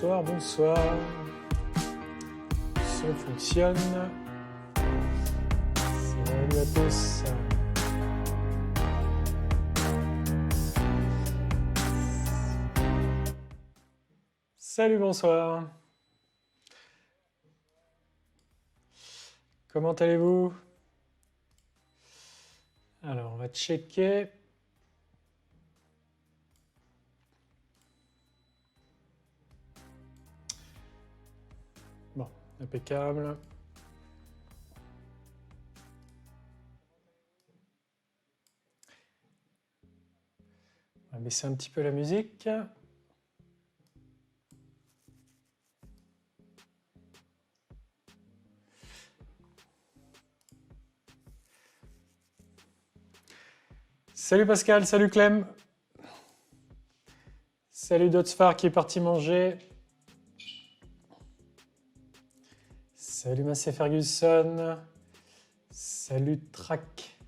bonsoir, bonsoir. Le son fonctionne. Salut à tous. Salut, bonsoir. Comment allez-vous? Alors, on va checker. Bon, impeccable. On va baisser un petit peu la musique. Salut Pascal, salut Clem. Salut Dotsfar qui est parti manger. Salut Massé Ferguson. Salut Track.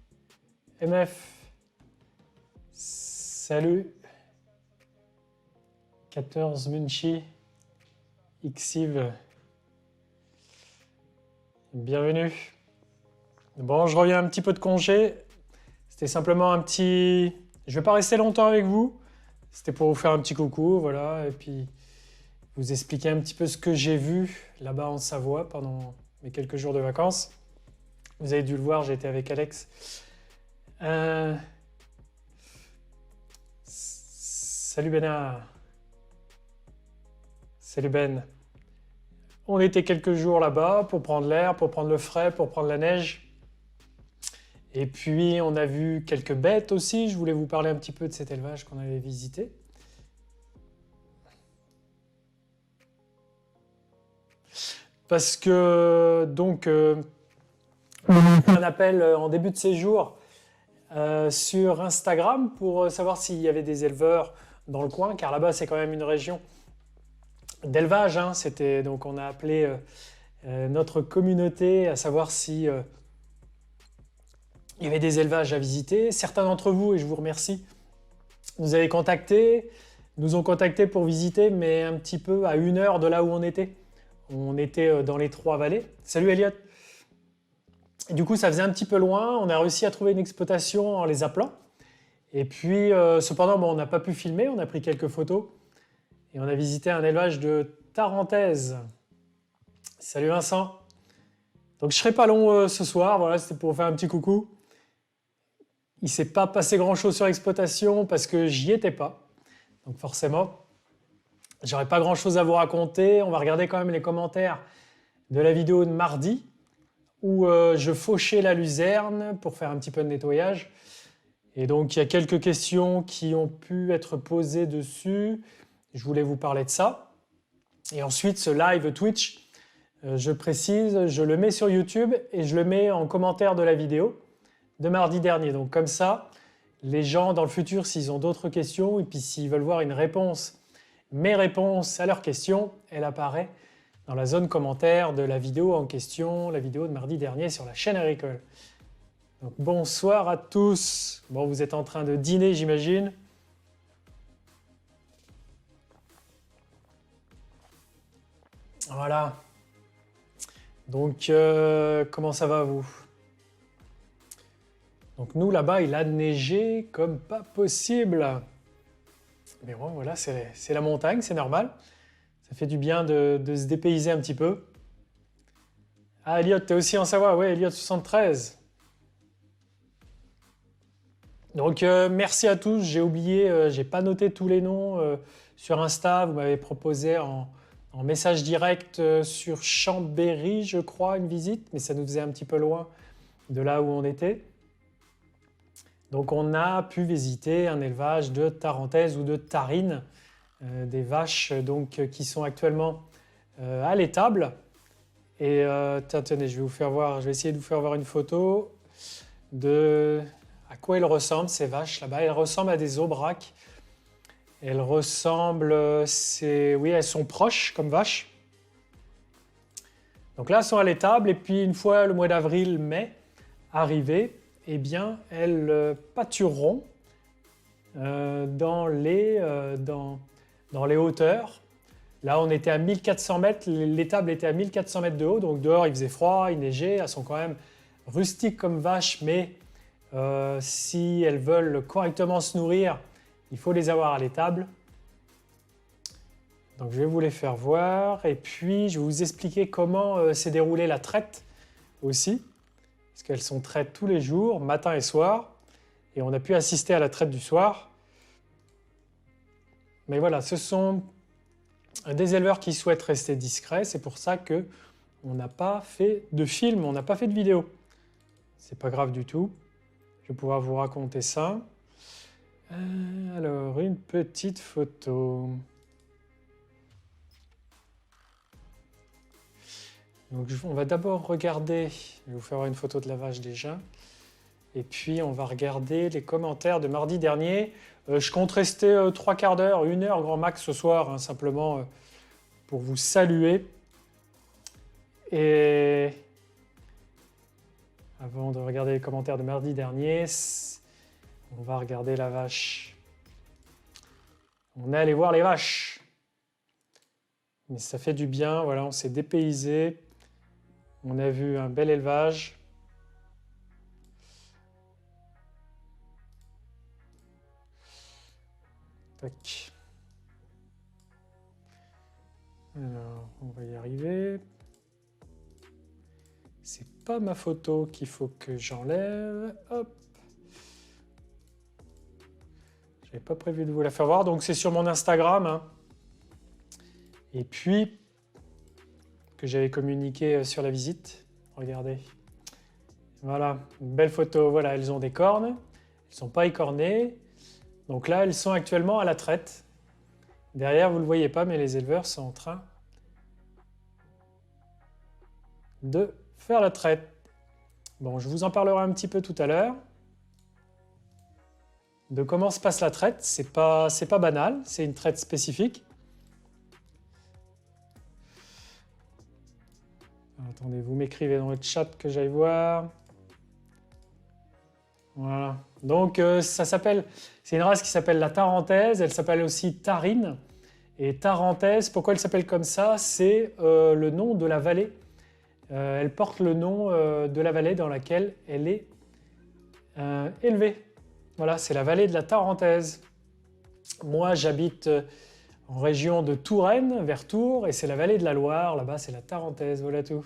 MF. Salut 14 Munchi. Xiv. Bienvenue. Bon, je reviens un petit peu de congé. C'était simplement un petit... Je ne vais pas rester longtemps avec vous. C'était pour vous faire un petit coucou, voilà. Et puis vous expliquer un petit peu ce que j'ai vu là-bas en Savoie pendant mes quelques jours de vacances. Vous avez dû le voir, j'ai été avec Alex. Salut Benard. Salut Ben. On était quelques jours là-bas pour prendre l'air, pour prendre le frais, pour prendre la neige. Et puis, on a vu quelques bêtes aussi. Je voulais vous parler un petit peu de cet élevage qu'on avait visité. Parce que, donc, on a fait un appel en début de séjour sur Instagram pour savoir s'il y avait des éleveurs dans le coin, car là-bas, c'est quand même une région d'élevage. Hein. Donc, on a appelé notre communauté à savoir si... il y avait des élevages à visiter. Certains d'entre vous, et je vous remercie, nous ont contactés pour visiter, mais un petit peu à 1 heure de là où on était. On était dans les Trois-Vallées. Salut Elliot. Et du coup, ça faisait un petit peu loin. On a réussi à trouver une exploitation en les appelant. Et puis, cependant, bon, on n'a pas pu filmer. On a pris quelques photos. Et on a visité un élevage de Tarentaise. Salut Vincent. Donc, je ne serai pas long ce soir. Voilà, c'était pour vous faire un petit coucou. Il ne s'est pas passé grand-chose sur l'exploitation parce que j'y étais pas. Donc forcément, j'aurais pas grand-chose à vous raconter. On va regarder quand même les commentaires de la vidéo de mardi où je fauchais la luzerne pour faire un petit peu de nettoyage. Et donc, il y a quelques questions qui ont pu être posées dessus. Je voulais vous parler de ça. Et ensuite, ce live Twitch, je précise, je le mets sur YouTube et je le mets en commentaire de la vidéo de mardi dernier. Donc comme ça, les gens dans le futur, s'ils ont d'autres questions et puis s'ils veulent voir une réponse, mes réponses à leurs questions, elle apparaît dans la zone commentaire de la vidéo en question, la vidéo de mardi dernier sur la chaîne agricole. Donc bonsoir à tous. Bon, vous êtes en train de dîner, j'imagine. Voilà. Donc, comment ça va, vous ? Donc nous, là-bas, il a neigé comme pas possible. Mais bon, voilà, c'est la montagne, c'est normal. Ça fait du bien de se dépayser un petit peu. Ah, Elliot, t'es aussi en Savoie? Ouais, Elliot 73. Donc, merci à tous. J'ai oublié, j'ai pas noté tous les noms sur Insta. Vous m'avez proposé en message direct sur Chambéry, je crois, une visite. Mais ça nous faisait un petit peu loin de là où on était. Donc on a pu visiter un élevage de Tarentaise ou de Tarine, des vaches donc, qui sont actuellement à l'étable. Et tenez, je vais essayer de vous faire voir une photo de à quoi elles ressemblent ces vaches là-bas. Elles ressemblent à des aubracs. Elles ressemblent, oui, elles sont proches comme vaches. Donc là, elles sont à l'étable et puis une fois le mois d'avril, mai arrivé, eh bien, elles pâtureront dans les hauteurs Là, on était à 1400 mètres, l'étable était à 1400 mètres de haut, donc dehors, il faisait froid, il neigeait. Elles sont quand même rustiques comme vaches, mais si elles veulent correctement se nourrir, il faut les avoir à l'étable. Donc je vais vous les faire voir et puis je vais vous expliquer comment s'est déroulée la traite aussi, parce qu'elles sont traites tous les jours, matin et soir, et on a pu assister à la traite du soir. Mais voilà, ce sont des éleveurs qui souhaitent rester discrets, c'est pour ça que on n'a pas fait de film, on n'a pas fait de vidéo. C'est pas grave du tout, je vais pouvoir vous raconter ça. Alors, une petite photo. Donc, on va d'abord regarder, je vais vous faire une photo de la vache déjà, et puis on va regarder les commentaires de mardi dernier. Je compte rester 3 quarts d'heure, 1 heure grand max ce soir, hein, simplement pour vous saluer. Et avant de regarder les commentaires de mardi dernier, on va regarder la vache. On est allé voir les vaches. Mais ça fait du bien, voilà, on s'est dépaysé. On a vu un bel élevage. Tac. Alors, on va y arriver. C'est pas ma photo qu'il faut que j'enlève. Hop. J'avais pas prévu de vous la faire voir, donc c'est sur mon Instagram. Hein. Et puis, que j'avais communiqué sur la visite. Regardez. Voilà, une belle photo. Voilà, elles ont des cornes. Elles ne sont pas écornées. Donc là, elles sont actuellement à la traite. Derrière, vous ne le voyez pas, mais les éleveurs sont en train de faire la traite. Bon, je vous en parlerai un petit peu tout à l'heure. De comment se passe la traite, c'est pas banal, c'est une traite spécifique. Attendez, vous m'écrivez dans le chat que j'aille voir. Voilà. Donc c'est une race qui s'appelle la Tarentaise, elle s'appelle aussi Tarine. Et Tarentaise, pourquoi elle s'appelle comme ça? C'est le nom de la vallée. Elle porte le nom de la vallée dans laquelle elle est élevée. Voilà, c'est la vallée de la Tarentaise. Moi, j'habite en région de Touraine, vers Tours, et c'est la vallée de la Loire. Là-bas, c'est la Tarentaise. Voilà tout.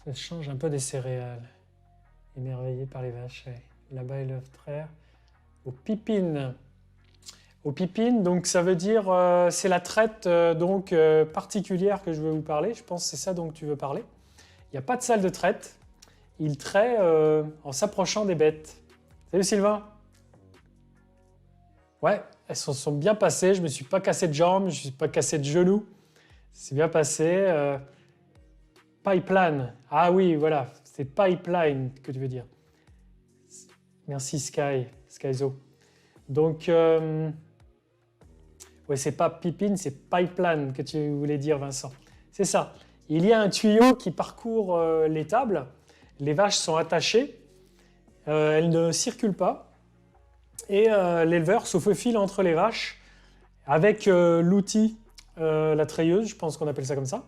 Ça change un peu des céréales. Émerveillé par les vaches. Ouais. Là-bas, elles doivent traire aux pipines. Aux pipines, donc ça veut dire, c'est la traite particulière que je veux vous parler. Je pense que c'est ça dont tu veux parler. Il n'y a pas de salle de traite. Il traite en s'approchant des bêtes. Salut Sylvain. Ouais, elles se sont bien passées. Je ne me suis pas cassé de jambes, je ne me suis pas cassé de genoux. C'est bien passé. Pipeline. Ah oui, voilà, c'est pipeline que tu veux dire. Merci Skyzo. Donc, ouais, c'est pas pipine, c'est pipeline que tu voulais dire, Vincent. C'est ça. Il y a un tuyau qui parcourt l'étable. Les vaches sont attachées. Elles ne circulent pas. Et l'éleveur se faufile entre les vaches avec l'outil, la treilleuse, je pense qu'on appelle ça comme ça.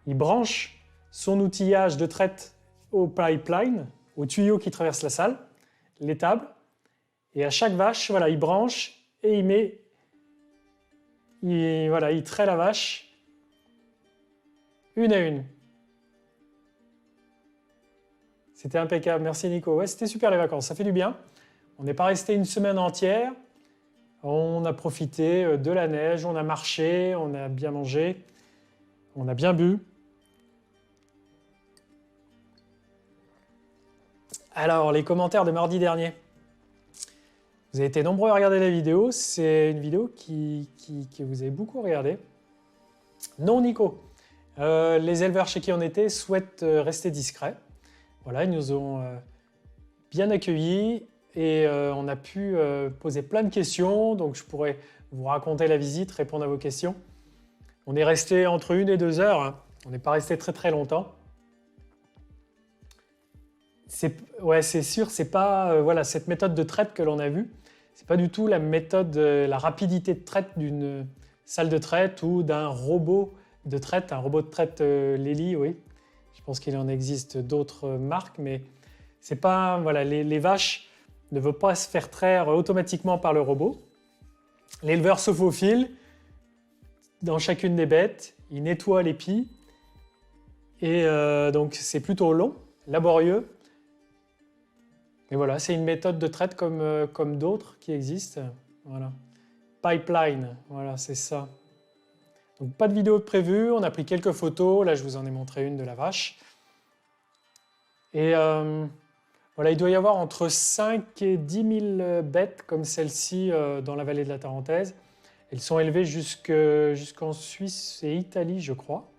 Il branche son outillage de traite au pipeline, au tuyau qui traverse la salle, l'étable. Et à chaque vache, voilà, il branche et il met... il traite la vache une à une. C'était impeccable, merci Nico. Ouais, c'était super les vacances, ça fait du bien. On n'est pas resté une semaine entière. On a profité de la neige, on a marché, on a bien mangé, on a bien bu. Alors, les commentaires de mardi dernier. Vous avez été nombreux à regarder la vidéo. C'est une vidéo que vous avez beaucoup regardé. Non, Nico. Les éleveurs chez qui on était souhaitent rester discrets. Voilà, ils nous ont bien accueillis et on a pu poser plein de questions. Donc, je pourrais vous raconter la visite, répondre à vos questions. On est resté entre 1 et 2 heures. Hein. On n'est pas resté très très longtemps. Ouais, c'est sûr, c'est pas voilà, cette méthode de traite que l'on a vue. C'est pas du tout la méthode, la rapidité de traite d'une salle de traite ou d'un robot de traite. Un robot de traite Lely, oui. Je pense qu'il en existe d'autres marques, mais c'est pas, voilà, les vaches ne veulent pas se faire traire automatiquement par le robot. L'éleveur se faufile dans chacune des bêtes, il nettoie les pies, et donc c'est plutôt long, laborieux. Et voilà, c'est une méthode de traite comme d'autres qui existent. Voilà. Pipeline, voilà, c'est ça. Donc pas de vidéo prévue, on a pris quelques photos, là je vous en ai montré une de la vache. Et voilà, il doit y avoir entre 5 et 10 000 bêtes comme celle-ci dans la vallée de la Tarentaise. Elles sont élevées jusqu'en Suisse et Italie, je crois,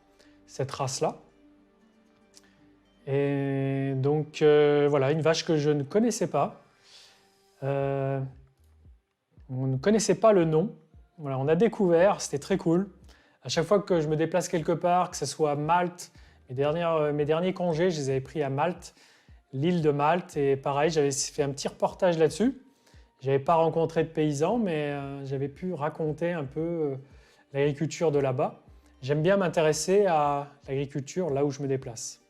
cette race-là. Et donc voilà, une vache que je ne connaissais pas. On ne connaissait pas le nom. Voilà, on a découvert, c'était très cool. À chaque fois que je me déplace quelque part, que ce soit à Malte, mes derniers congés, je les avais pris à Malte, l'île de Malte, et pareil, j'avais fait un petit reportage là-dessus. Je n'avais pas rencontré de paysans, mais j'avais pu raconter un peu l'agriculture de là-bas. J'aime bien m'intéresser à l'agriculture là où je me déplace.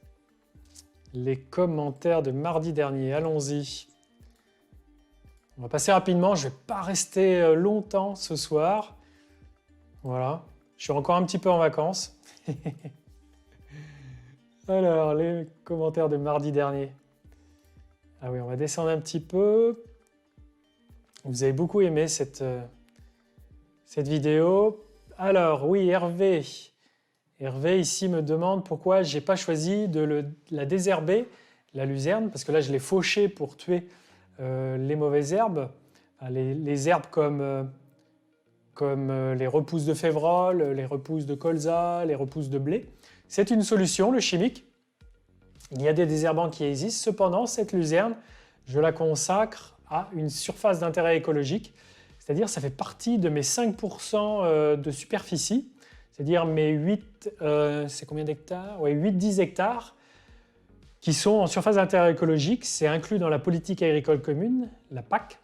Les commentaires de mardi dernier, allons-y. On va passer rapidement, je ne vais pas rester longtemps ce soir. Voilà, je suis encore un petit peu en vacances. Alors, les commentaires de mardi dernier. Ah oui, on va descendre un petit peu. Vous avez beaucoup aimé cette vidéo. Alors, oui, Hervé. Hervé, ici, me demande pourquoi je n'ai pas choisi de la désherber, la luzerne, parce que là, je l'ai fauchée pour tuer les mauvaises herbes. Les herbes comme les repousses de févrole, les repousses de colza, les repousses de blé. C'est une solution, le chimique. Il y a des désherbants qui existent. Cependant, cette luzerne, je la consacre à une surface d'intérêt écologique. C'est-à-dire, ça fait partie de mes 5% de superficie. C'est-à-dire mes 8, c'est combien d'hectares? Ouais, 8-10 hectares qui sont en surface d'intérêt écologique. C'est inclus dans la politique agricole commune, la PAC.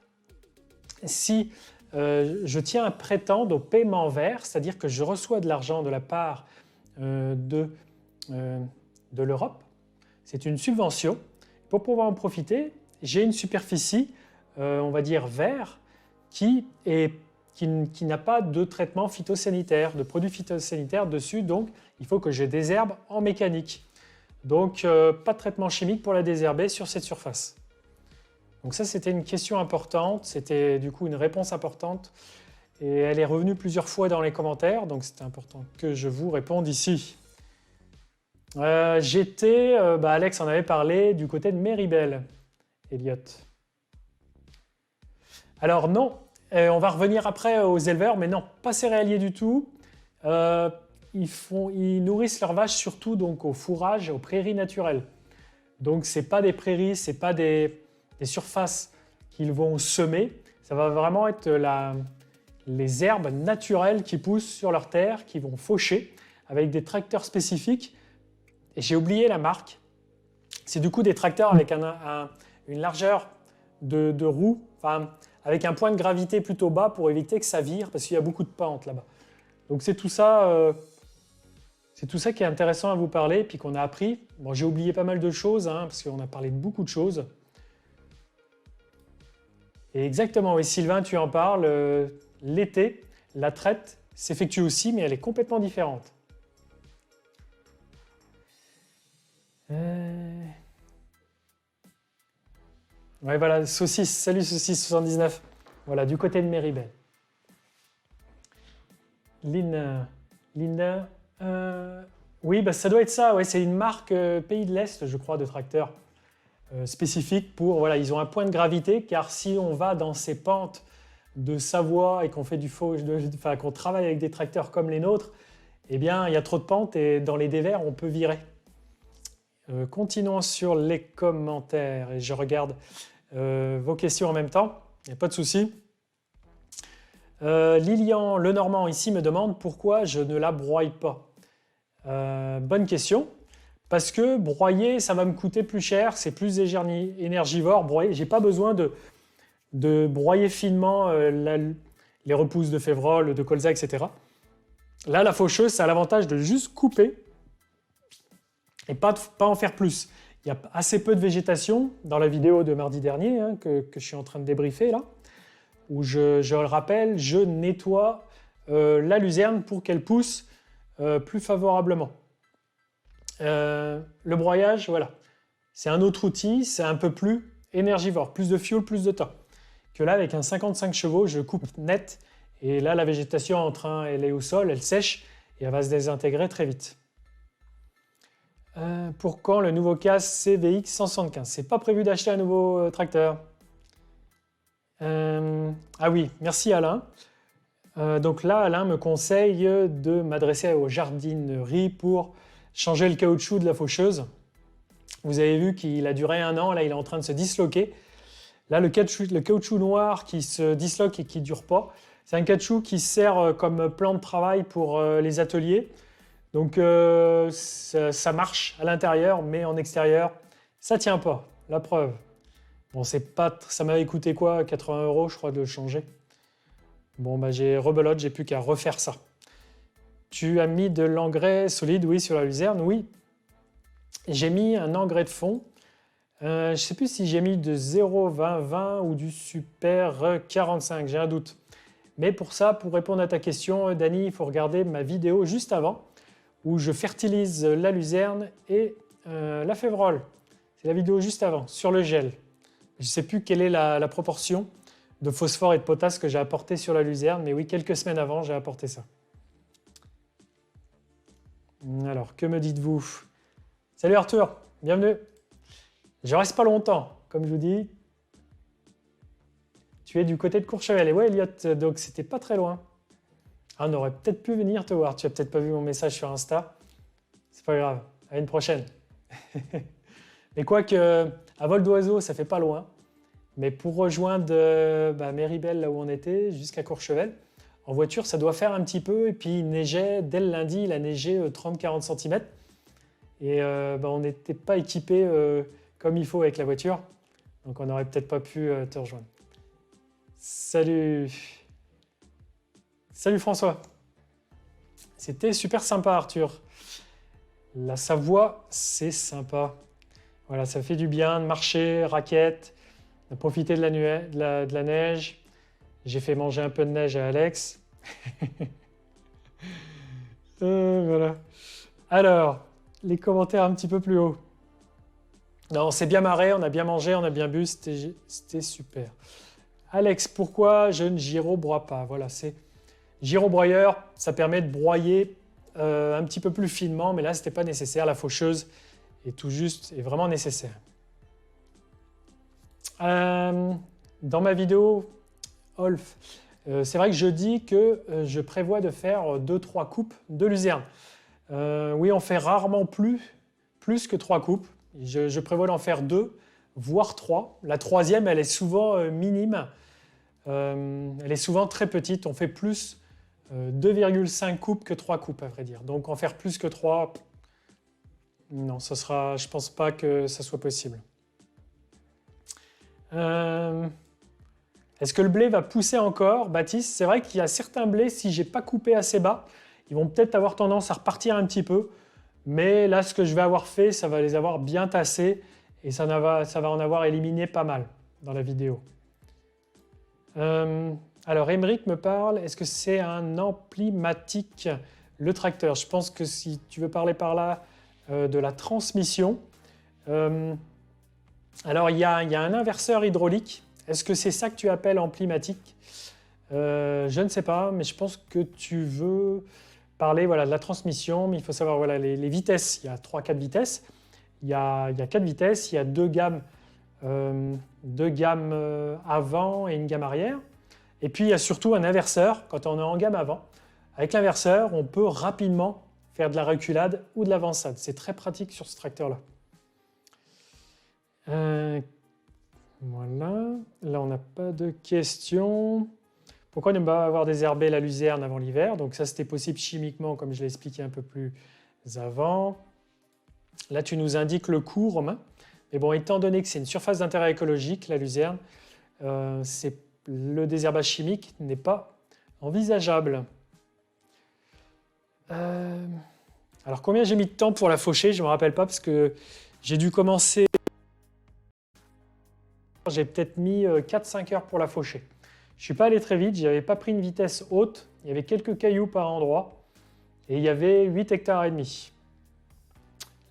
Si je tiens à prétendre au paiement vert, c'est-à-dire que je reçois de l'argent de la part de l'Europe, c'est une subvention. Pour pouvoir en profiter, j'ai une superficie, on va dire vert, qui n'a pas de traitement phytosanitaire, de produits phytosanitaires dessus, donc il faut que je désherbe en mécanique. Donc pas de traitement chimique pour la désherber sur cette surface. Donc ça, c'était une question importante, c'était du coup une réponse importante, et elle est revenue plusieurs fois dans les commentaires, donc c'était important que je vous réponde ici. J'étais, Alex en avait parlé, du côté de Méribel, Elliot. Alors non, on va revenir après aux éleveurs, mais non, pas céréaliers du tout. Ils nourrissent leurs vaches surtout donc, au fourrage, aux prairies naturelles. Donc ce n'est pas des prairies, ce n'est pas des surfaces qu'ils vont semer. Ça va vraiment être les herbes naturelles qui poussent sur leur terre, qui vont faucher avec des tracteurs spécifiques. Et j'ai oublié la marque. C'est du coup des tracteurs avec une largeur de roue, enfin, avec un point de gravité plutôt bas pour éviter que ça vire, parce qu'il y a beaucoup de pentes là-bas. Donc c'est tout ça qui est intéressant à vous parler, puis qu'on a appris. Bon, j'ai oublié pas mal de choses, parce qu'on a parlé de beaucoup de choses. Et exactement, oui, Sylvain, tu en parles. L'été, la traite s'effectue aussi, mais elle est complètement différente. Ouais, voilà, Saucisse, salut Saucisse79. Voilà, du côté de Méribel. Linda, oui, ça doit être ça, ouais, c'est une marque Pays de l'Est, je crois, de tracteurs spécifique pour, voilà, ils ont un point de gravité, car si on va dans ces pentes de Savoie et qu'on fait qu'on travaille avec des tracteurs comme les nôtres, eh bien, il y a trop de pentes et dans les dévers, on peut virer. Continuons sur les commentaires et je regarde vos questions en même temps, il n'y a pas de souci. Lilian Lenormand ici me demande pourquoi je ne la broie pas. Bonne question, parce que broyer ça va me coûter plus cher, c'est plus énergivore. Broyer, j'ai pas besoin de broyer finement les repousses de févrole, de colza, etc. Là, la faucheuse, ça a l'avantage de juste couper et pas en faire plus. Il y a assez peu de végétation dans la vidéo de mardi dernier que je suis en train de débriefer là, où je le rappelle, je nettoie la luzerne pour qu'elle pousse plus favorablement. Le broyage, voilà, c'est un autre outil, c'est un peu plus énergivore, plus de fuel, plus de temps. Que là, avec un 55 chevaux, je coupe net, et là, la végétation elle est au sol, elle sèche, et elle va se désintégrer très vite. Pour quand le nouveau casque CVX 175? C'est pas prévu d'acheter un nouveau tracteur. Ah oui, merci Alain. Donc là, Alain me conseille de m'adresser aux jardineries pour changer le caoutchouc de la faucheuse. Vous avez vu qu'il a duré 1 an, là il est en train de se disloquer. Là, le caoutchouc noir qui se disloque et qui ne dure pas, c'est un caoutchouc qui sert comme plan de travail pour les ateliers. Donc ça marche à l'intérieur, mais en extérieur, ça ne tient pas. La preuve. Bon, ça m'avait coûté quoi? 80 € je crois de le changer. Bon, bah, j'ai rebelote, j'ai plus qu'à refaire ça. Tu as mis de l'engrais solide, oui, sur la luzerne, oui. J'ai mis un engrais de fond. Je ne sais plus si j'ai mis de 0,20-20 ou du super 45, j'ai un doute. Mais pour ça, pour répondre à ta question, Dani, il faut regarder ma vidéo juste avant, où je fertilise la luzerne et la févrole. C'est la vidéo juste avant, sur le gel. Je ne sais plus quelle est la proportion de phosphore et de potasse que j'ai apporté sur la luzerne, mais oui, quelques semaines avant, j'ai apporté ça. Alors, que me dites-vous? Salut Arthur, bienvenue. Je reste pas longtemps, comme je vous dis. Tu es du côté de Courchevel. Et ouais, Elliot, donc c'était pas très loin. Ah, on aurait peut-être pu venir te voir. Tu as peut-être pas vu mon message sur Insta. C'est pas grave. À une prochaine. Mais quoique, à vol d'oiseau, ça fait pas loin. Mais pour rejoindre Méribel, là où on était, jusqu'à Courchevel, en voiture, ça doit faire un petit peu. Et puis, il neigeait, dès le lundi, il a neigé 30-40 cm. Et on n'était pas équipé comme il faut avec la voiture. Donc, on n'aurait peut-être pas pu te rejoindre. Salut. Salut François. C'était super sympa, Arthur. La Savoie, c'est sympa. Voilà, ça fait du bien de marcher, raquette, de profiter de la neige. J'ai fait manger un peu de neige à Alex. Voilà. Alors, les commentaires un petit peu plus haut. Non, on s'est bien marré, on a bien mangé, on a bien bu, c'était super. Alex, pourquoi je ne gyrobroie pas? Voilà, c'est gyrobroyeur, ça permet de broyer un petit peu plus finement, mais là, ce n'était pas nécessaire. La faucheuse est tout juste, est vraiment nécessaire. Dans ma vidéo, Olf, c'est vrai que je dis que je prévois de faire 2-3 coupes de luzerne. Oui, on fait rarement plus que 3 coupes. Je prévois d'en faire 2, voire 3. La troisième, elle est souvent minime. Elle est souvent très petite. On fait plus 2,5 coupes que 3 coupes, à vrai dire. Donc, en faire plus que 3, non, je ne pense pas que ça soit possible. Est-ce que le blé va pousser encore, Baptiste? C'est vrai qu'il y a certains blés, si je n'ai pas coupé assez bas, ils vont peut-être avoir tendance à repartir un petit peu. Mais là, ce que je vais avoir fait, ça va les avoir bien tassés et ça va en avoir éliminé pas mal dans la vidéo. Alors, Émeric me parle, est-ce que c'est un Amplimatic, le tracteur? Je pense que si tu veux parler par là de la transmission. Alors, il y a un inverseur hydraulique. Est-ce que c'est ça que tu appelles Amplimatic? Je ne sais pas, mais je pense que tu veux parler de la transmission, mais il faut savoir les vitesses. Il y a 3-4 vitesses. Il y a 4 vitesses, il y a 2 gammes avant et une gamme arrière. Et puis, il y a surtout un inverseur quand on est en gamme avant. Avec l'inverseur, on peut rapidement faire de la reculade ou de l'avançade. C'est très pratique sur ce tracteur-là. Voilà. Là, on n'a pas de questions. Pourquoi ne pas avoir désherbé la luzerne avant l'hiver? Donc ça, c'était possible chimiquement, comme je l'ai expliqué un peu plus avant. Là, tu nous indiques le coût, Romain. Mais bon, étant donné que c'est une surface d'intérêt écologique, la luzerne, le désherbage chimique n'est pas envisageable. Alors combien j'ai mis de temps pour la faucher, je ne me rappelle pas parce que j'ai dû commencer. J'ai peut-être mis 4-5 heures pour la faucher. Je ne suis pas allé très vite, je n'avais pas pris une vitesse haute, il y avait quelques cailloux par endroit et il y avait 8 hectares et demi.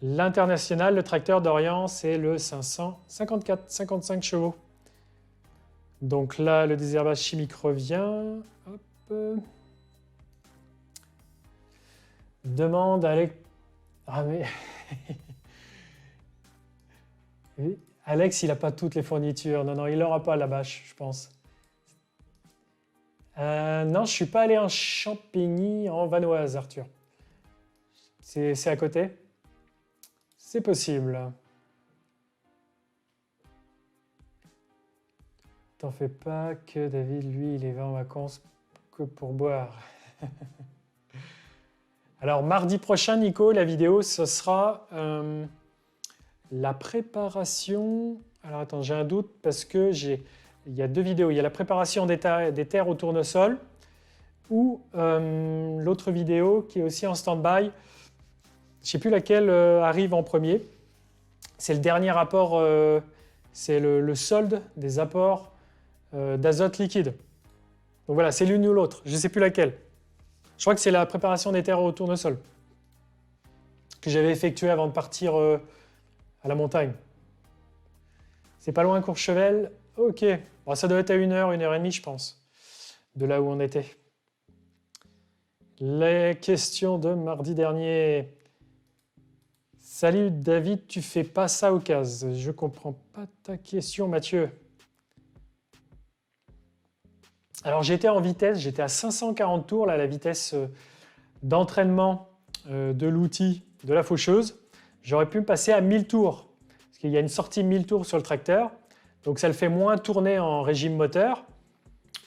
L'international, le tracteur d'Orient, c'est le 554-55 chevaux. Donc là, le désherbage chimique revient. Hop. Demande à Alex. Ah mais. Alex, il n'a pas toutes les fournitures. Non, il n'aura pas la bâche, je pense. Non, je ne suis pas allé en Champigny, en Vanoise, Arthur. C'est à côté? C'est possible. T'en fais pas que David, lui, il est va en vacances que pour boire. Alors, mardi prochain, Nico, la vidéo, ce sera la préparation. Alors, attends, j'ai un doute parce que il y a 2 vidéos. Il y a la préparation des terres au tournesol ou l'autre vidéo qui est aussi en stand-by. Je ne sais plus laquelle arrive en premier. C'est le dernier rapport, c'est le solde des apports d'azote liquide. Donc voilà, c'est l'une ou l'autre. Je ne sais plus laquelle. Je crois que c'est la préparation des terres au tournesol que j'avais effectuée avant de partir à la montagne. C'est pas loin Courchevel. Ok. Bon, ça doit être à 1h, 1h30, je pense, de là où on était. Les questions de mardi dernier. Salut David, tu fais pas ça au cases. Je comprends pas ta question, Mathieu. Alors j'étais en vitesse, j'étais à 540 tours, là, la vitesse d'entraînement de l'outil de la faucheuse. J'aurais pu me passer à 1000 tours, parce qu'il y a une sortie 1000 tours sur le tracteur. Donc ça le fait moins tourner en régime moteur,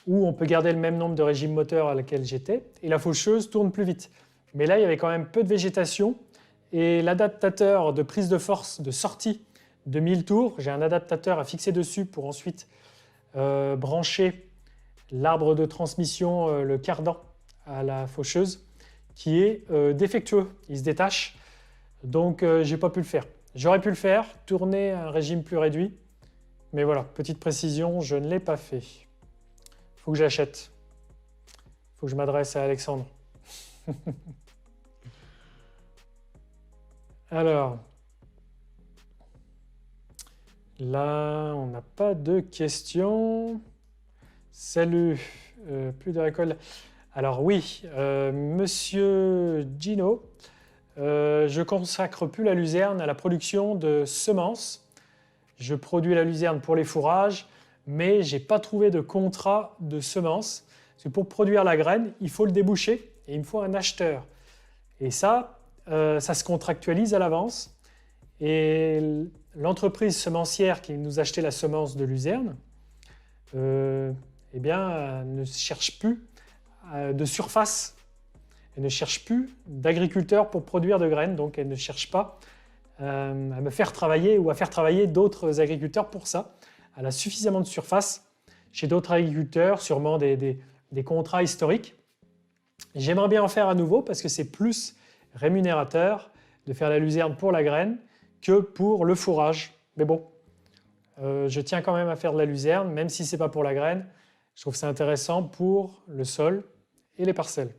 où on peut garder le même nombre de régimes moteurs à laquelle j'étais, et la faucheuse tourne plus vite. Mais là, il y avait quand même peu de végétation, et l'adaptateur de prise de force de sortie de 1000 tours, j'ai un adaptateur à fixer dessus pour ensuite brancher l'arbre de transmission, le cardan à la faucheuse, qui est défectueux, il se détache, donc je n'ai pas pu le faire. J'aurais pu le faire, tourner à un régime plus réduit, mais voilà, petite précision, je ne l'ai pas fait. Il faut que j'achète. Il faut que je m'adresse à Alexandre. Alors, là, on n'a pas de questions. Salut, plus de récolte. Alors oui, monsieur Gino, je consacre plus la luzerne à la production de semences. Je produis la luzerne pour les fourrages, mais je n'ai pas trouvé de contrat de semences. Parce que pour produire la graine, il faut le déboucher et il me faut un acheteur. Et ça se contractualise à l'avance. Et l'entreprise semencière qui nous achetait la semence de luzerne, eh bien, ne cherche plus de surface. Elle ne cherche plus d'agriculteurs pour produire de graines, donc elle ne cherche pas à me faire travailler ou à faire travailler d'autres agriculteurs pour ça. Elle a suffisamment de surface chez d'autres agriculteurs, sûrement des contrats historiques. J'aimerais bien en faire à nouveau parce que c'est plus rémunérateur de faire la luzerne pour la graine que pour le fourrage. Mais bon, je tiens quand même à faire de la luzerne, même si ce n'est pas pour la graine. Je trouve ça intéressant pour le sol et les parcelles.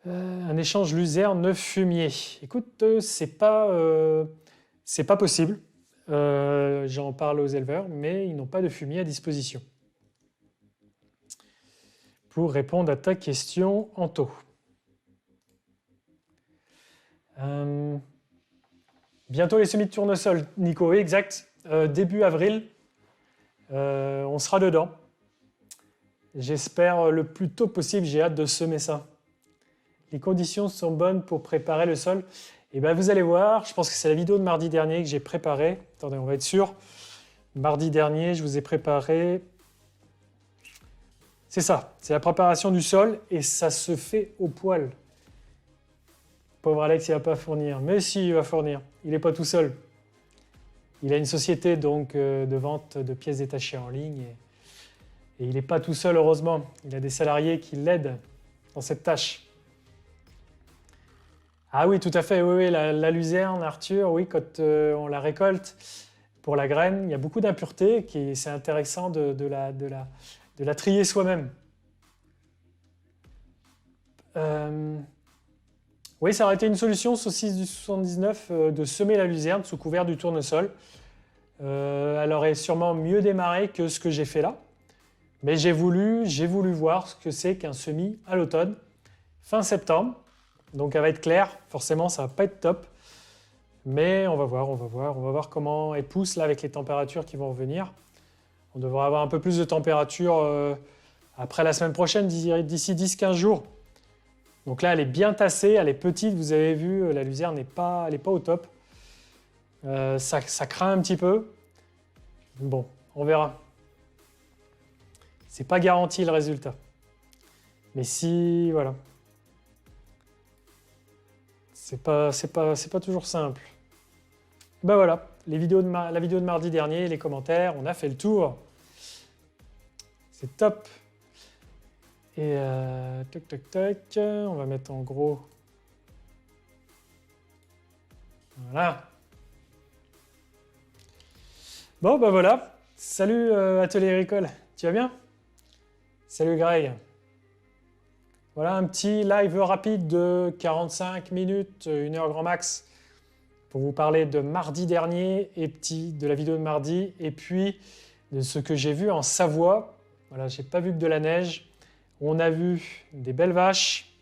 Un échange luzerne-fumier. Écoute, c'est pas possible. J'en parle aux éleveurs, mais ils n'ont pas de fumier à disposition. Pour répondre à ta question, Anto. Bientôt les semis de tournesol, Nico, oui, exact. Début avril, on sera dedans. J'espère le plus tôt possible, j'ai hâte de semer ça. Les conditions sont bonnes pour préparer le sol. Et bien vous allez voir, je pense que c'est la vidéo de mardi dernier que j'ai préparée. Attendez, on va être sûr. Mardi dernier, je vous ai préparé... C'est ça, c'est la préparation du sol et ça se fait au poil. Pauvre Alex, il ne va pas fournir. Mais si, il va fournir. Il n'est pas tout seul. Il a une société donc de vente de pièces détachées en ligne et il n'est pas tout seul, heureusement. Il a des salariés qui l'aident dans cette tâche. Ah oui, tout à fait, oui, la luzerne, Arthur, oui, quand on la récolte pour la graine, il y a beaucoup d'impuretés, c'est intéressant de la trier soi-même. Oui, ça aurait été une solution, saucisse du 79, de semer la luzerne sous couvert du tournesol. Elle aurait sûrement mieux démarré que ce que j'ai fait là. Mais j'ai voulu voir ce que c'est qu'un semis à l'automne, fin septembre. Donc elle va être claire, forcément ça va pas être top. Mais on va voir comment elle pousse là avec les températures qui vont revenir. On devrait avoir un peu plus de température après la semaine prochaine, d'ici 10-15 jours. Donc là, elle est bien tassée, elle est petite, vous avez vu, la luzerne elle est pas au top. Ça craint un petit peu. Bon, on verra. C'est pas garanti le résultat. Mais si, voilà. C'est pas toujours simple. Ben voilà, la vidéo de mardi dernier, les commentaires, on a fait le tour. C'est top. Et tac, on va mettre en gros. Voilà. Bon, ben voilà. Salut Atelier Agricole, tu vas bien? Salut Greg. Voilà un petit live rapide de 45 minutes, 1 heure grand max, pour vous parler de mardi dernier, et de la vidéo de mardi, et puis de ce que j'ai vu en Savoie. Voilà, j'ai pas vu que de la neige. On a vu des belles vaches,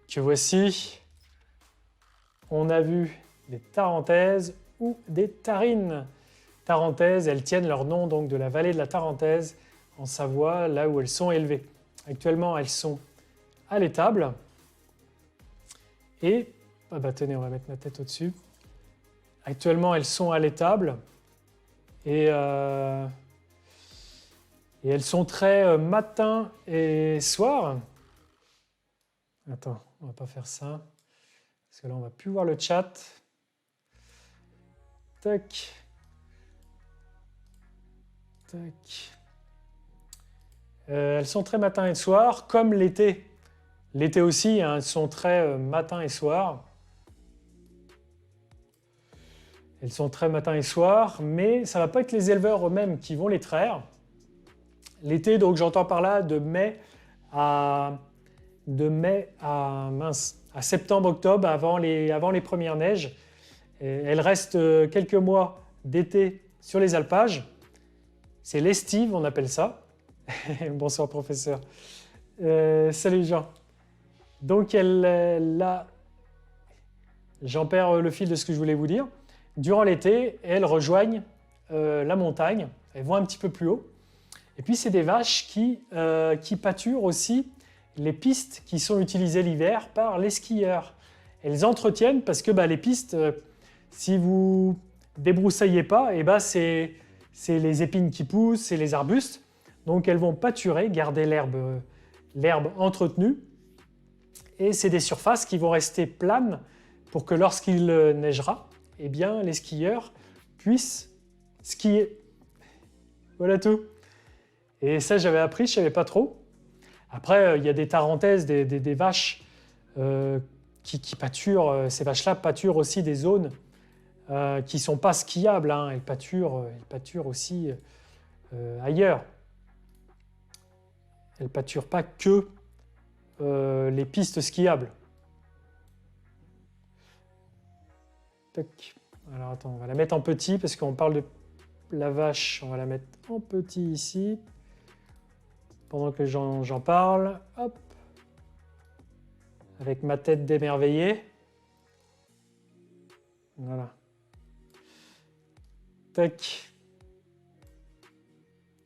que voici. On a vu des tarentaises ou des tarines. Tarentaises, elles tiennent leur nom donc de la vallée de la Tarentaise, en Savoie, là où elles sont élevées. Actuellement, elles sont à l'étable. Et, ah bah tenez, on va mettre ma tête au-dessus. Actuellement, elles sont à l'étable. Et elles sont très matin et soir. Attends, on va pas faire ça. Parce que là, on va plus voir le chat. Tac. Tac. Elles sont très matin et soir, comme l'été. L'été aussi, hein, elles sont très matin et soir. Elles sont très matin et soir, mais ça ne va pas être les éleveurs eux-mêmes qui vont les traire. L'été, donc j'entends par là de mai à septembre-octobre, avant les premières neiges. Et elles restent quelques mois d'été sur les alpages. C'est l'estive, on appelle ça. Bonsoir professeur. Salut Jean. Donc là, j'en perds le fil de ce que je voulais vous dire. Durant l'été, elles rejoignent la montagne. Elles vont un petit peu plus haut. Et puis c'est des vaches qui pâturent aussi les pistes qui sont utilisées l'hiver par les skieurs. Elles entretiennent parce que les pistes, si vous débroussaillez pas, c'est les épines qui poussent, c'est les arbustes. Donc elles vont pâturer, garder l'herbe entretenue. Et c'est des surfaces qui vont rester planes pour que lorsqu'il neigera, eh bien, les skieurs puissent skier. Voilà tout. Et ça, j'avais appris, je ne savais pas trop. Après, il y a des tarentaises, des vaches qui pâturent. Ces vaches-là pâturent aussi des zones qui ne sont pas skiables. Hein. Elles pâturent aussi ailleurs. Elles ne pâturent pas que les pistes skiables. Tac. Alors attends, on va la mettre en petit parce qu'on parle de la vache. On va la mettre en petit ici. Pendant que j'en parle. Hop. Avec ma tête d'émerveillé. Voilà. Tac.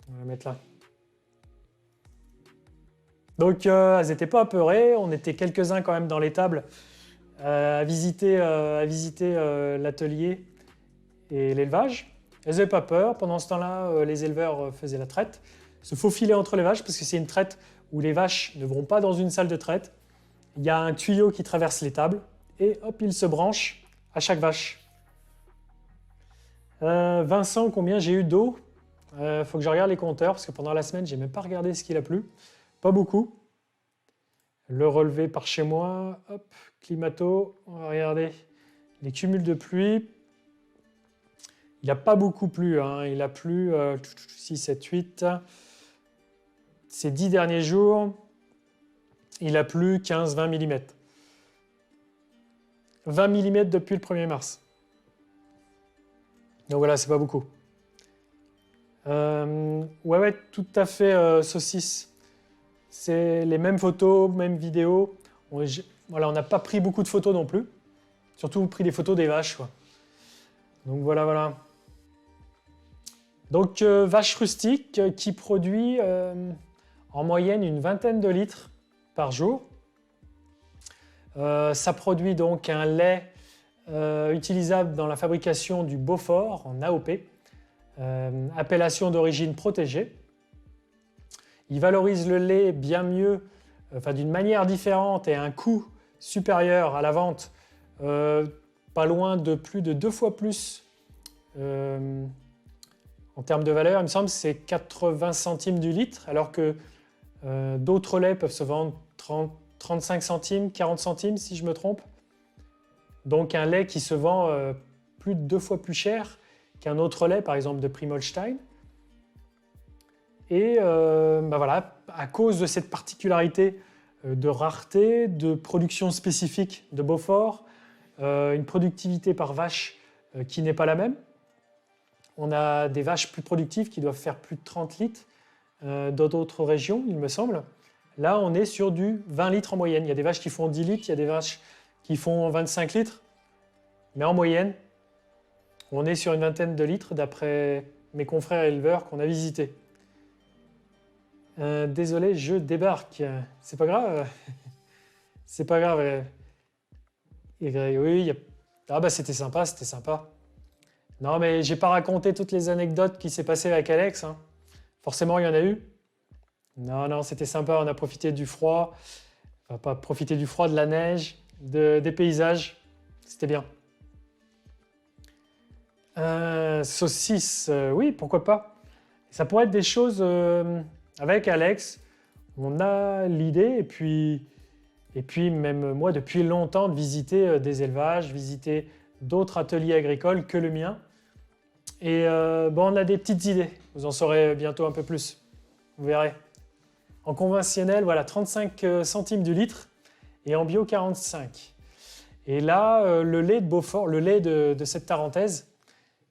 On va la mettre là. Donc, elles n'étaient pas apeurées. On était quelques-uns quand même dans l'étable à visiter l'atelier et l'élevage. Elles n'avaient pas peur. Pendant ce temps-là, les éleveurs faisaient la traite. Se faufiler entre les vaches parce que c'est une traite où les vaches ne vont pas dans une salle de traite. Il y a un tuyau qui traverse l'étable et hop, il se branche à chaque vache. Vincent, combien j'ai eu d'eau? Faut que je regarde les compteurs parce que pendant la semaine, j'ai même pas regardé ce qu'il a plu. Pas beaucoup. Le relevé par chez moi. Hop, climato. On va regarder les cumuls de pluie. Il n'a pas beaucoup plu. Hein. Il a plu 6, 7, 8. Ces 10 derniers jours, il a plu 15-20 mm. 20 mm depuis le 1er mars. Donc voilà, c'est pas beaucoup. Ouais, tout à fait, saucisse. C'est les mêmes photos, mêmes vidéos. Voilà, on n'a pas pris beaucoup de photos non plus. Surtout pris des photos des vaches, quoi. Donc voilà. Donc vache rustique qui produit en moyenne une vingtaine de litres par jour. Ça produit donc un lait utilisable dans la fabrication du Beaufort en AOP, appellation d'origine protégée. Il valorise le lait bien mieux, d'une manière différente et à un coût supérieur à la vente, pas loin de plus de 2 fois plus en termes de valeur. Il me semble que c'est 80 centimes du litre, alors que d'autres laits peuvent se vendre 35 centimes, 40 centimes si je me trompe. Donc un lait qui se vend plus de 2 fois plus cher qu'un autre lait, par exemple de Primolstein. Et voilà, à cause de cette particularité de rareté, de production spécifique de Beaufort, une productivité par vache qui n'est pas la même. On a des vaches plus productives qui doivent faire plus de 30 litres dans d'autres régions, il me semble. Là, on est sur du 20 litres en moyenne. Il y a des vaches qui font 10 litres, il y a des vaches qui font 25 litres. Mais en moyenne, on est sur une vingtaine de litres d'après mes confrères éleveurs qu'on a visités. Désolé, je débarque. C'est pas grave. C'est pas grave. Oui, ah bah c'était sympa. Non, mais j'ai pas raconté toutes les anecdotes qui s'est passées avec Alex. Hein. Forcément, il y en a eu. Non, c'était sympa. On a profité du froid. Enfin, pas profiter du froid, de la neige, des paysages. C'était bien. Saucisse, oui, pourquoi pas. Ça pourrait être des choses avec Alex. On a l'idée, et puis même moi, depuis longtemps, de visiter des élevages, visiter d'autres ateliers agricoles que le mien. Et on a des petites idées. Vous en saurez bientôt un peu plus. Vous verrez. En conventionnel, voilà, 35 centimes du litre et en bio, 45. Et là, le lait de Beaufort, le lait de cette Tarentaise,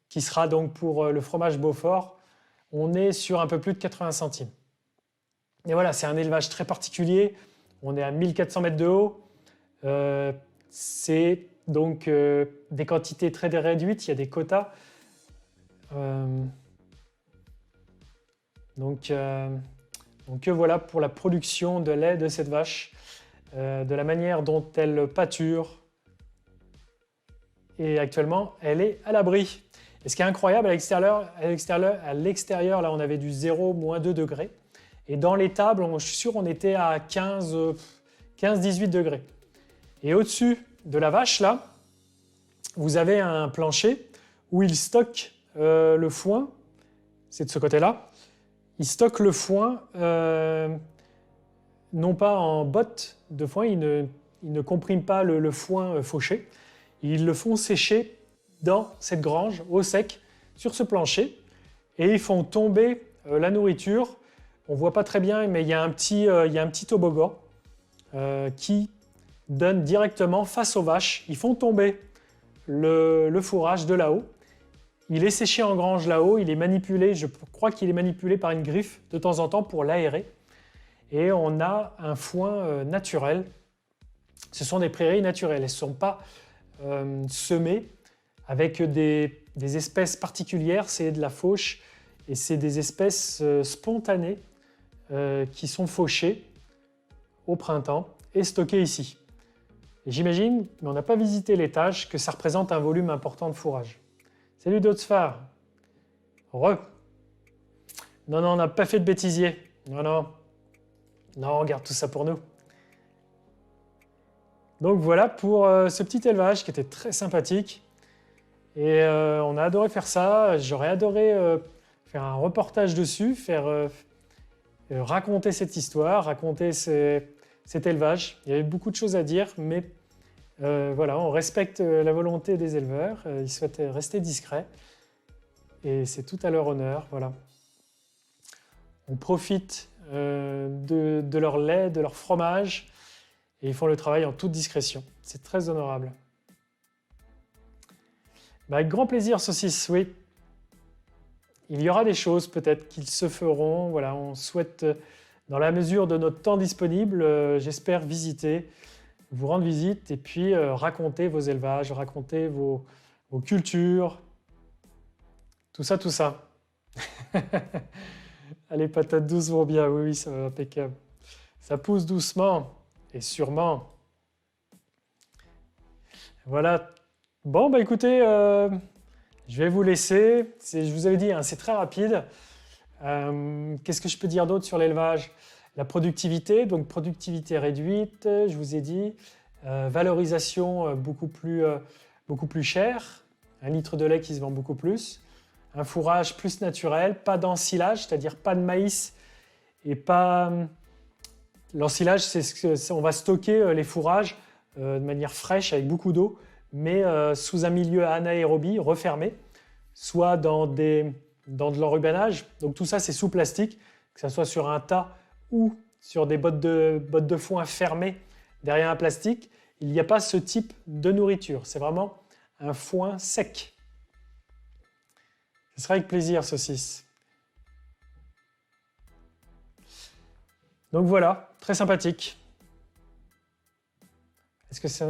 qui sera donc pour le fromage Beaufort, on est sur un peu plus de 80 centimes. Et voilà, c'est un élevage très particulier. On est à 1400 mètres de haut. C'est donc des quantités très réduites. Il y a des quotas. Donc voilà pour la production de lait de cette vache, de la manière dont elle pâture. Et actuellement, elle est à l'abri. Et ce qui est incroyable, à l'extérieur, là, on avait du 0, moins 2 degrés. Et dans les tables, je suis sûr, on était à 15-18 degrés. Et au-dessus de la vache, là, vous avez un plancher où il stocke le foin. C'est de ce côté-là. Il stocke le foin, non pas en bottes de foin, ils ne compriment pas le foin fauché. Ils le font sécher dans cette grange, au sec, sur ce plancher. Et ils font tomber la nourriture. On ne voit pas très bien, mais il y a un petit toboggan qui donne directement face aux vaches. Ils font tomber le fourrage de là-haut. Il est séché en grange là-haut, il est manipulé, je crois qu'il est manipulé par une griffe de temps en temps pour l'aérer. Et on a un foin naturel. Ce sont des prairies naturelles, elles ne sont pas semées avec des espèces particulières, c'est de la fauche et c'est des espèces spontanées qui sont fauchées au printemps et stockées ici. Et j'imagine, mais on n'a pas visité l'étage, que ça représente un volume important de fourrage. Salut Dotsfar. Non, on n'a pas fait de bêtisier. Non, on garde tout ça pour nous. Donc voilà pour ce petit élevage qui était très sympathique. Et on a adoré faire ça. J'aurais adoré faire un reportage dessus, raconter cette histoire, raconter cet élevage. Il y avait beaucoup de choses à dire, mais voilà, on respecte la volonté des éleveurs. Ils souhaitent rester discrets. Et c'est tout à leur honneur. Voilà. On profite de leur lait, de leur fromage, et ils font le travail en toute discrétion. C'est très honorable. Bah, avec grand plaisir, Saucisse, oui. Il y aura des choses peut-être qui se feront. Voilà, on souhaite, dans la mesure de notre temps disponible, j'espère visiter, vous rendre visite et puis raconter vos élevages, raconter vos cultures, tout ça, tout ça. Allez, patates douces vont bien, oui, ça va impeccable. Ça pousse doucement et sûrement. Voilà. Bon, bah écoutez, je vais vous laisser. Je vous avais dit, hein, c'est très rapide. Qu'est-ce que je peux dire d'autre sur l'élevage? La productivité, donc productivité réduite, je vous ai dit. Valorisation beaucoup plus chère. 1 litre de lait qui se vend beaucoup plus. Un fourrage plus naturel, pas d'ensilage, c'est-à-dire pas de maïs et pas... L'ensilage, on va stocker les fourrages de manière fraîche avec beaucoup d'eau, mais sous un milieu anaérobie refermé, soit dans de l'enrubanage. Donc tout ça, c'est sous plastique, que ce soit sur un tas ou sur des bottes de foin fermées derrière un plastique. Il n'y a pas ce type de nourriture. C'est vraiment un foin sec. Ce sera avec plaisir, Saucisse. Donc voilà, très sympathique. Est-ce que ça...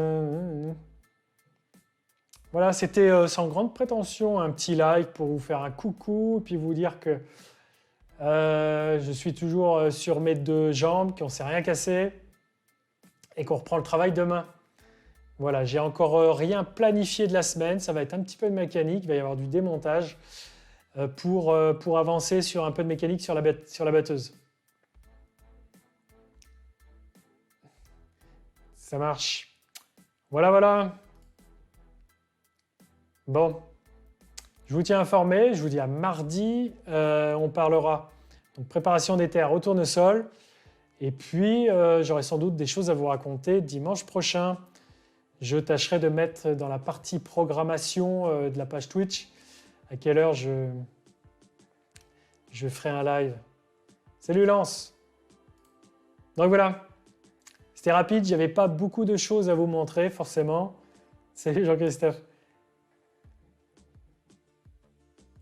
Voilà, c'était sans grande prétention un petit live pour vous faire un coucou, puis vous dire que je suis toujours sur mes 2 jambes, qu'on ne s'est rien cassé et qu'on reprend le travail demain. Voilà, j'ai encore rien planifié de la semaine, ça va être un petit peu de mécanique, il va y avoir du démontage pour avancer sur un peu de mécanique sur la batteuse. Ça marche. Voilà, voilà. Bon, je vous tiens informé, je vous dis à mardi, on parlera donc préparation des terres au tournesol, et puis j'aurai sans doute des choses à vous raconter dimanche prochain. Je tâcherai de mettre dans la partie programmation de la page Twitch à quelle heure je ferai un live. Salut Lance. Donc voilà, c'était rapide, j'avais pas beaucoup de choses à vous montrer forcément. Salut Jean-Christophe.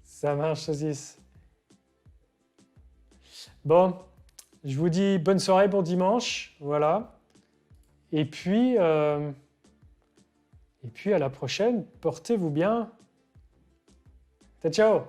Ça marche, Saucisse. Bon, je vous dis bonne soirée pour dimanche, voilà. Et puis à la prochaine, portez-vous bien. Ciao, ciao.